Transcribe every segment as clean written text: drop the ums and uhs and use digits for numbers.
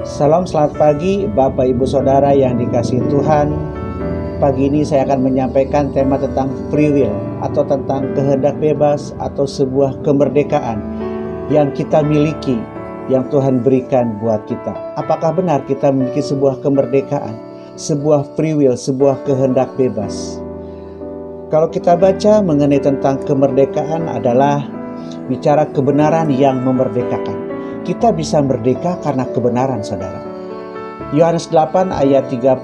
Salam, selamat pagi Bapak Ibu Saudara yang dikasihi Tuhan. Pagi ini saya akan menyampaikan tema tentang free will atau tentang kehendak bebas atau sebuah kemerdekaan yang kita miliki, yang Tuhan berikan buat kita. Apakah benar kita memiliki sebuah kemerdekaan, sebuah free will, sebuah kehendak bebas? Kalau kita baca mengenai tentang kemerdekaan adalah bicara kebenaran yang memerdekakan. Kita bisa merdeka karena kebenaran, saudara. Yohanes 8 ayat 30-36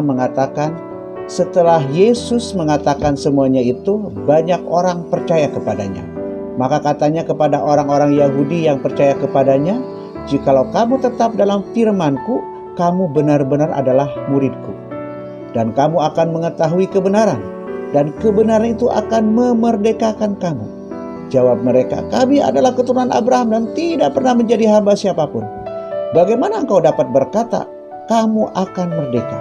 mengatakan, setelah Yesus mengatakan semuanya itu, banyak orang percaya kepadanya. Maka katanya kepada orang-orang Yahudi yang percaya kepadanya, jikalau kamu tetap dalam firman-Ku, kamu benar-benar adalah murid-Ku. Dan kamu akan mengetahui kebenaran, dan kebenaran itu akan memerdekakan kamu. Jawab mereka, kami adalah keturunan Abraham dan tidak pernah menjadi hamba siapapun. Bagaimana engkau dapat berkata, kamu akan merdeka?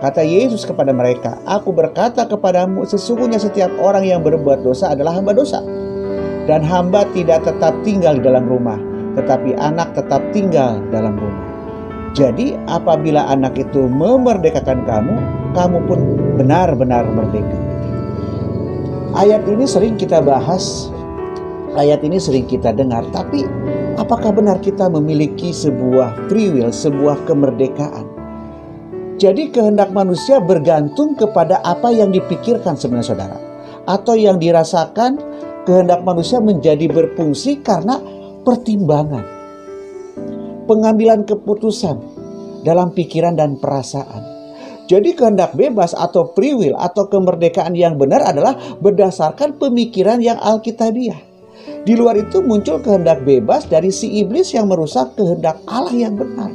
Kata Yesus kepada mereka, aku berkata kepadamu, sesungguhnya setiap orang yang berbuat dosa adalah hamba dosa. Dan hamba tidak tetap tinggal di dalam rumah, tetapi anak tetap tinggal dalam rumah. Jadi apabila anak itu memerdekakan kamu, kamu pun benar-benar merdeka. Ayat ini sering kita bahas, ayat ini sering kita dengar, tapi apakah benar kita memiliki sebuah free will, sebuah kemerdekaan? Jadi kehendak manusia bergantung kepada apa yang dipikirkan sebenarnya, saudara. Atau yang dirasakan, kehendak manusia menjadi berfungsi karena pertimbangan, pengambilan keputusan dalam pikiran dan perasaan. Jadi kehendak bebas atau free will atau kemerdekaan yang benar adalah berdasarkan pemikiran yang alkitabiah. Di luar itu muncul kehendak bebas dari si iblis yang merusak kehendak Allah yang benar.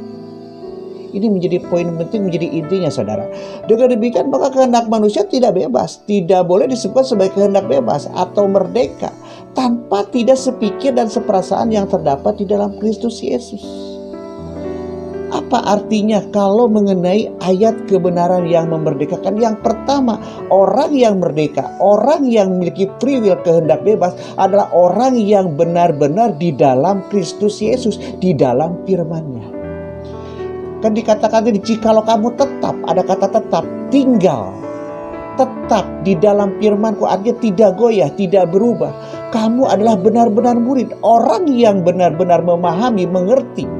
Ini menjadi poin penting, menjadi intinya, saudara. Dengan demikian maka kehendak manusia tidak bebas, tidak boleh disebut sebagai kehendak bebas atau merdeka tanpa tidak sepikir dan seperasaan yang terdapat di dalam Kristus Yesus. Apa artinya kalau mengenai ayat kebenaran yang memerdekakan? Yang pertama, orang yang merdeka, orang yang memiliki free will, kehendak bebas adalah orang yang benar-benar di dalam Kristus Yesus, di dalam firman-Nya. Kan dikatakan tadi, jikalau kamu tetap, ada kata tetap, tinggal, tetap di dalam firman-Ku, artinya tidak goyah, tidak berubah. Kamu adalah benar-benar murid, orang yang benar-benar memahami, mengerti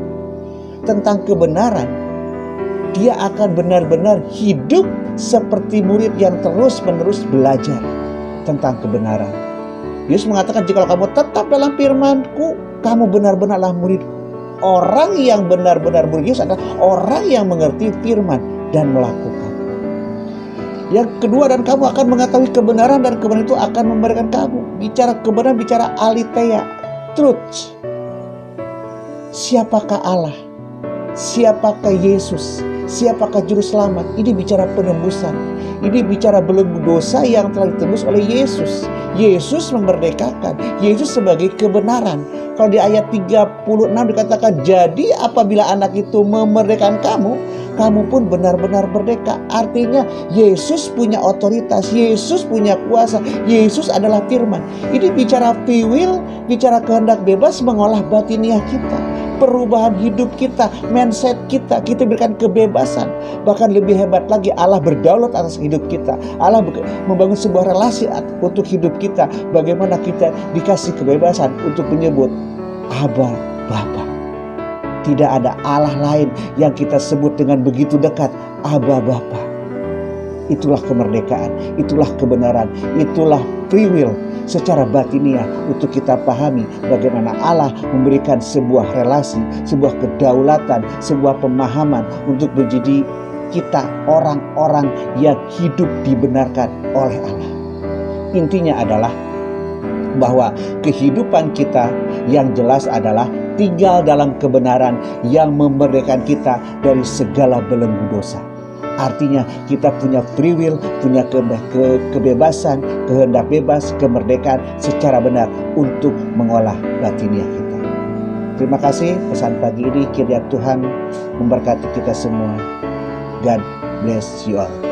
tentang kebenaran. Dia akan benar-benar hidup seperti murid yang terus-menerus belajar tentang kebenaran. Yesus mengatakan, jika kamu tetap dalam firman-Ku, kamu benar-benarlah murid. Orang yang benar-benar murid Yesus adalah orang yang mengerti firman dan melakukan. Yang kedua, dan kamu akan mengetahui kebenaran dan kebenaran itu akan memberikan kamu. Bicara kebenaran, bicara aletheia, truth. Siapakah Allah? Siapakah Yesus? Siapakah Juru Selamat? Ini bicara penembusan. Ini bicara belenggu dosa yang telah ditebus oleh Yesus. Yesus memerdekakan. Yesus sebagai kebenaran. Kalau di ayat 36 dikatakan, jadi apabila anak itu memerdekakan kamu, kamu pun benar-benar merdeka. Artinya Yesus punya otoritas, Yesus punya kuasa, Yesus adalah firman. Ini bicara free will, bicara kehendak bebas mengolah batiniah kita, perubahan hidup kita, mindset kita berikan kebebasan. Bahkan lebih hebat lagi, Allah berdaulat atas hidup kita. Allah membangun sebuah relasi untuk hidup kita. Bagaimana kita dikasih kebebasan untuk menyebut Aba, Bapa. Tidak ada Allah lain yang kita sebut dengan begitu dekat, Aba, Bapa. Itulah kemerdekaan, itulah kebenaran, itulah free will secara batiniah untuk kita pahami bagaimana Allah memberikan sebuah relasi, sebuah kedaulatan, sebuah pemahaman untuk menjadi kita orang-orang yang hidup dibenarkan oleh Allah. Intinya adalah bahwa kehidupan kita yang jelas adalah tinggal dalam kebenaran yang memerdekakan kita dari segala belenggu dosa. Artinya kita punya free will, punya kebebasan, kehendak bebas, kemerdekaan secara benar untuk mengolah batiniah kita. Terima kasih pesan pagi ini, kiranya Tuhan memberkati kita semua. God bless you all.